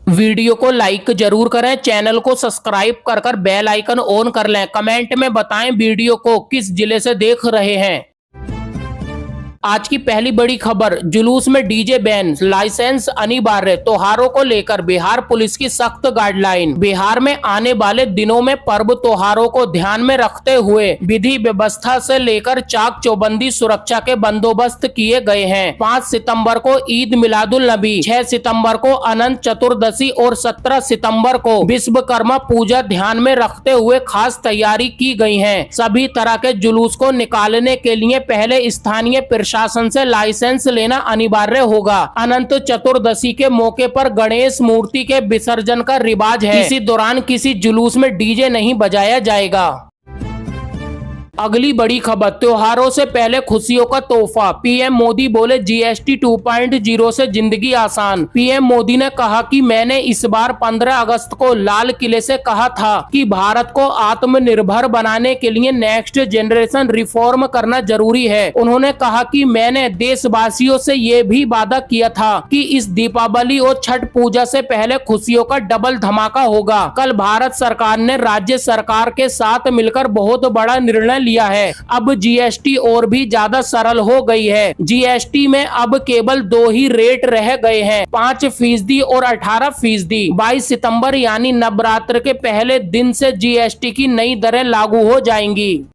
Video को like जरूर करें, चैनल को सब्सक्राइब कर बेल आइकन ऑन कर लें। कमेंट में बताएं वीडियो को किस जिले से देख रहे हैं। आज की पहली बड़ी खबर, जुलूस में डीजे बैन, लाइसेंस अनिवार्य। त्योहारों को लेकर बिहार पुलिस की सख्त गाइडलाइन। बिहार में आने वाले दिनों में पर्व त्योहारों को ध्यान में रखते हुए विधि व्यवस्था से लेकर चाक चौबंदी सुरक्षा के बंदोबस्त किए गए हैं। 5 सितंबर को ईद मिलादुल नबी, 6 सितंबर को अनंत चतुर्दशी और 17 सितंबर को विश्वकर्मा पूजा ध्यान में रखते हुए खास तैयारी की गई है। सभी तरह के जुलूस को निकालने के लिए पहले स्थानीय प्रशासन से लाइसेंस लेना अनिवार्य होगा। अनंत चतुर्दशी के मौके पर गणेश मूर्ति के विसर्जन का रिवाज है। इसी दौरान किसी जुलूस में डीजे नहीं बजाया जाएगा। अगली बड़ी खबर, त्योहारों से पहले खुशियों का तोहफा। पीएम मोदी बोले जीएसटी 2.0 से जिंदगी आसान। पीएम मोदी ने कहा कि मैंने इस बार 15 अगस्त को लाल किले से कहा था कि भारत को आत्मनिर्भर बनाने के लिए नेक्स्ट जनरेशन रिफॉर्म करना जरूरी है। उन्होंने कहा कि मैंने देशवासियों से ये भी वादा किया था कि इस दीपावली और छठ पूजा से पहले खुशियों का डबल धमाका होगा। कल भारत सरकार ने राज्य सरकार के साथ मिलकर बहुत बड़ा निर्णय लिया है। अब जीएसटी और भी ज्यादा सरल हो गई है। जीएसटी में अब केवल 2 ही रेट रह गए हैं, 5% और 18%। 22 सितंबर यानी नवरात्र के पहले दिन से जीएसटी की नई दरें लागू हो जाएंगी।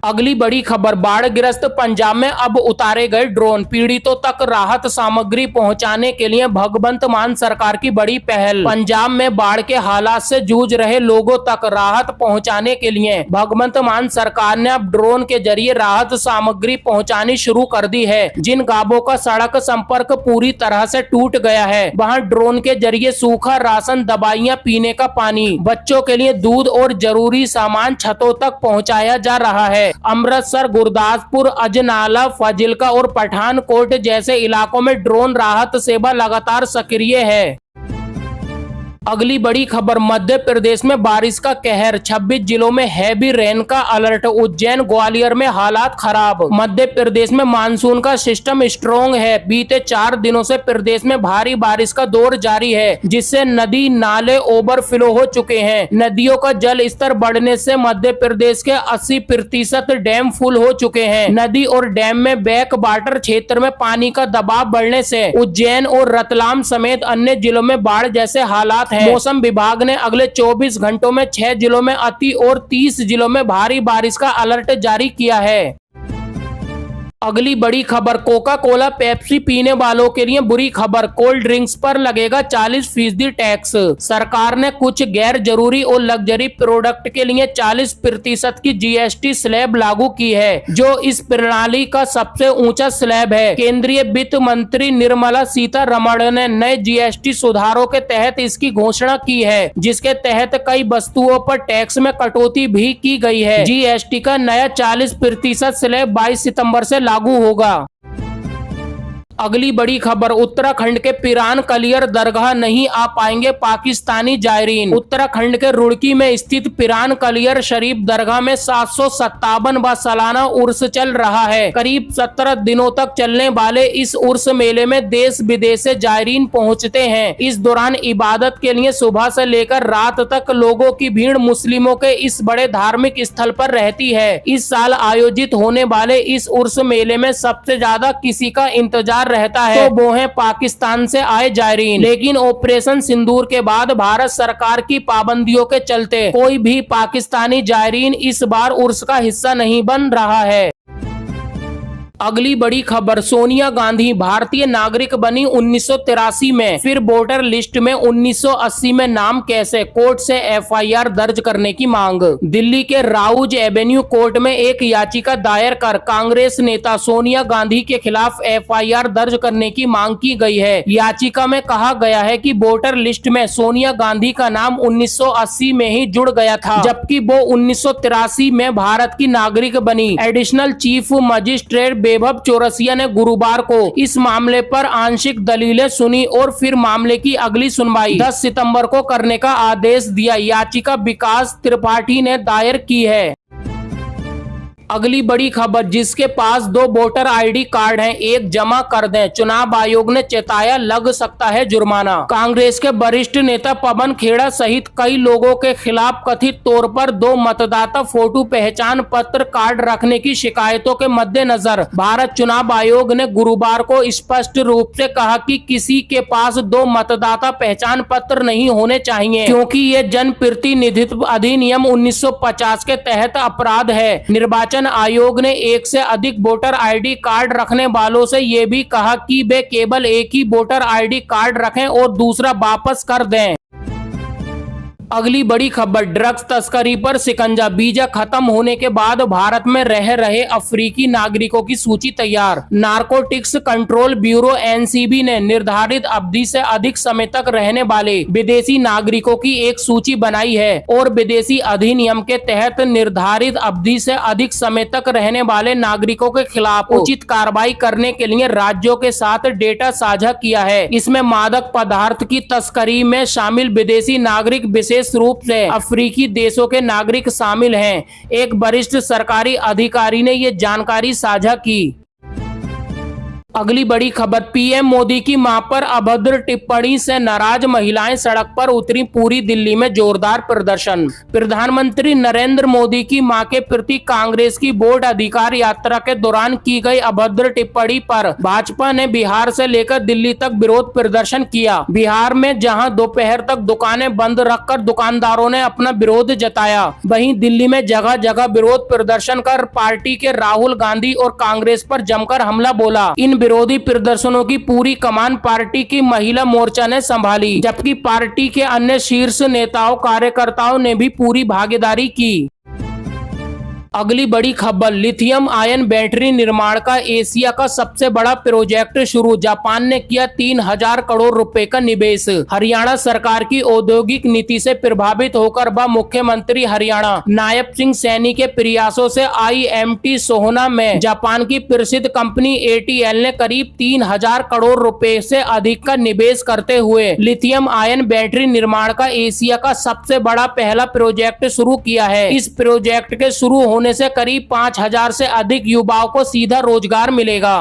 अगली बड़ी खबर, बाढ़ग्रस्त पंजाब में अब उतारे गए ड्रोन। पीड़ितों तक राहत सामग्री पहुंचाने के लिए भगवंत मान सरकार की बड़ी पहल। पंजाब में बाढ़ के हालात से जूझ रहे लोगों तक राहत पहुंचाने के लिए भगवंत मान सरकार ने अब ड्रोन के जरिए राहत सामग्री पहुंचानी शुरू कर दी है। जिन गांवों का सड़क संपर्क पूरी तरह से टूट गया है, वहां ड्रोन के जरिए सूखा राशन, दवाइयां, पीने का पानी, बच्चों के लिए दूध और जरूरी सामान छतों तक पहुंचाया जा रहा है। अमृतसर, गुरदासपुर, अजनाला, फाजिल्का और पठानकोट जैसे इलाकों में ड्रोन राहत सेवा लगातार सक्रिय है। अगली बड़ी खबर, मध्य प्रदेश में बारिश का कहर, 26 जिलों में हैवी रेन का अलर्ट। उज्जैन, ग्वालियर में हालात खराब। मध्य प्रदेश में मानसून का सिस्टम स्ट्रॉन्ग है। बीते 4 दिनों से प्रदेश में भारी बारिश का दौर जारी है, जिससे नदी नाले ओवरफ्लो हो चुके हैं। नदियों का जल स्तर बढ़ने से मध्य प्रदेश के 80% डैम फुल हो चुके हैं। नदी और डैम में बैक वाटर क्षेत्र में पानी का दबाव बढ़ने से उज्जैन और रतलाम समेत अन्य जिलों में बाढ़ जैसे हालात है। मौसम विभाग ने अगले 24 घंटों में 6 जिलों में अति और 30 जिलों में भारी बारिश का अलर्ट जारी किया है। अगली बड़ी खबर, कोका कोला पेप्सी पीने वालों के लिए बुरी खबर। कोल्ड ड्रिंक्स पर लगेगा 40% टैक्स। सरकार ने कुछ गैर जरूरी और लग्जरी प्रोडक्ट के लिए 40% की जीएसटी स्लैब लागू की है, जो इस प्रणाली का सबसे ऊंचा स्लैब है। केंद्रीय वित्त मंत्री निर्मला सीतारमण ने नए जीएसटी सुधारों के तहत इसकी घोषणा की है, जिसके तहत कई वस्तुओं पर टैक्स में कटौती भी की गई है। जीएसटी का नया 40% स्लैब 22 सितंबर से लागू होगा। अगली बड़ी खबर, उत्तराखंड के पिरान कलियर दरगाह नहीं आ पाएंगे पाकिस्तानी जायरीन। उत्तराखंड के रुड़की में स्थित पिरान कलियर शरीफ दरगाह में 757वां सालाना उर्स चल रहा है। करीब 17 दिनों तक चलने वाले इस उर्स मेले में देश विदेश से जायरीन पहुंचते हैं। इस दौरान इबादत के लिए सुबह से लेकर रात तक लोगों की भीड़ मुस्लिमों के इस बड़े धार्मिक स्थल पर रहती है। इस साल आयोजित होने वाले इस उर्स मेले में सबसे ज्यादा किसी का इंतजार रहता है तो वो है पाकिस्तान से आए जायरीन। लेकिन ऑपरेशन सिंदूर के बाद भारत सरकार की पाबंदियों के चलते कोई भी पाकिस्तानी जायरीन इस बार उर्स का हिस्सा नहीं बन रहा है। अगली बड़ी खबर, सोनिया गांधी भारतीय नागरिक बनी 1983 में, फिर वोटर लिस्ट में 1980 में नाम कैसे? कोर्ट से एफआईआर दर्ज करने की मांग। दिल्ली के राउज एवेन्यू कोर्ट में एक याचिका दायर कर कांग्रेस नेता सोनिया गांधी के खिलाफ एफआईआर दर्ज करने की मांग की गई है। याचिका में कहा गया है कि वोटर लिस्ट में सोनिया गांधी का नाम 1980 में ही जुड़ गया था, जबकि वो 1983 में भारत की नागरिक बनी। एडिशनल चीफ मजिस्ट्रेट वैभव चौरसिया ने गुरुवार को इस मामले पर आंशिक दलीलें सुनी और फिर मामले की अगली सुनवाई 10 सितंबर को करने का आदेश दिया। याचिका विकास त्रिपाठी ने दायर की है। अगली बड़ी खबर, जिसके पास 2 वोटर आईडी कार्ड हैं, एक जमा कर दें, चुनाव आयोग ने चेताया लग सकता है जुर्माना। कांग्रेस के वरिष्ठ नेता पवन खेड़ा सहित कई लोगों के खिलाफ कथित तौर पर 2 मतदाता फोटो पहचान पत्र कार्ड रखने की शिकायतों के मद्देनजर भारत चुनाव आयोग ने गुरुवार को स्पष्ट रूप से कहा कि किसी के पास 2 मतदाता पहचान पत्र नहीं होने चाहिए, क्योंकि ये जनप्रतिनिधित्व अधिनियम 1950 के तहत अपराध है। निर्वाचन आयोग ने एक से अधिक वोटर आईडी कार्ड रखने वालों से ये भी कहा कि वे केवल एक ही वोटर आईडी कार्ड रखें और दूसरा वापस कर दें। अगली बड़ी खबर, ड्रग्स तस्करी पर शिकंजा, वीजा खत्म होने के बाद भारत में रह रहे अफ्रीकी नागरिकों की सूची तैयार। नारकोटिक्स कंट्रोल ब्यूरो एनसीबी ने निर्धारित अवधि से अधिक समय तक रहने वाले विदेशी नागरिकों की एक सूची बनाई है और विदेशी अधिनियम के तहत निर्धारित अवधि से अधिक समय तक रहने वाले नागरिकों के खिलाफ उचित कार्रवाई करने के लिए राज्यों के साथ डेटा साझा किया है। इसमें मादक पदार्थ की तस्करी में शामिल विदेशी नागरिक, विशेष रूप से अफ्रीकी देशों के नागरिक शामिल हैं। एक वरिष्ठ सरकारी अधिकारी ने ये जानकारी साझा की। अगली बड़ी खबर, पीएम मोदी की मां पर अभद्र टिप्पणी से नाराज महिलाएं सड़क पर उतरी, पूरी दिल्ली में जोरदार प्रदर्शन। प्रधानमंत्री नरेंद्र मोदी की मां के प्रति कांग्रेस की बोर्ड अधिकार यात्रा के दौरान की गई अभद्र टिप्पणी पर भाजपा ने बिहार से लेकर दिल्ली तक विरोध प्रदर्शन किया। बिहार में जहां दोपहर तक दुकानें बंद रखकर दुकानदारों ने अपना विरोध जताया, वहीं दिल्ली में जगह जगह विरोध प्रदर्शन कर पार्टी के राहुल गांधी और कांग्रेस पर जमकर हमला बोला। इन विरोधी प्रदर्शनों की पूरी कमान पार्टी की महिला मोर्चा ने संभाली, जबकि पार्टी के अन्य शीर्ष नेताओं कार्यकर्ताओं ने भी पूरी भागीदारी की। अगली बड़ी खबर, लिथियम आयन बैटरी निर्माण का एशिया का सबसे बड़ा प्रोजेक्ट शुरू, जापान ने किया 3000 करोड़ रुपए का निवेश। हरियाणा सरकार की औद्योगिक नीति से प्रभावित होकर व मुख्यमंत्री हरियाणा नायब सिंह सैनी के प्रयासों से IMT सोहना में जापान की प्रसिद्ध कंपनी ATL ने करीब 3000 करोड़ रुपए से अधिक का निवेश करते हुए लिथियम आयन बैटरी निर्माण का एशिया का सबसे बड़ा पहला प्रोजेक्ट शुरू किया है। इस प्रोजेक्ट के शुरू होने से करीब 5000 से अधिक युवाओं को सीधा रोजगार मिलेगा।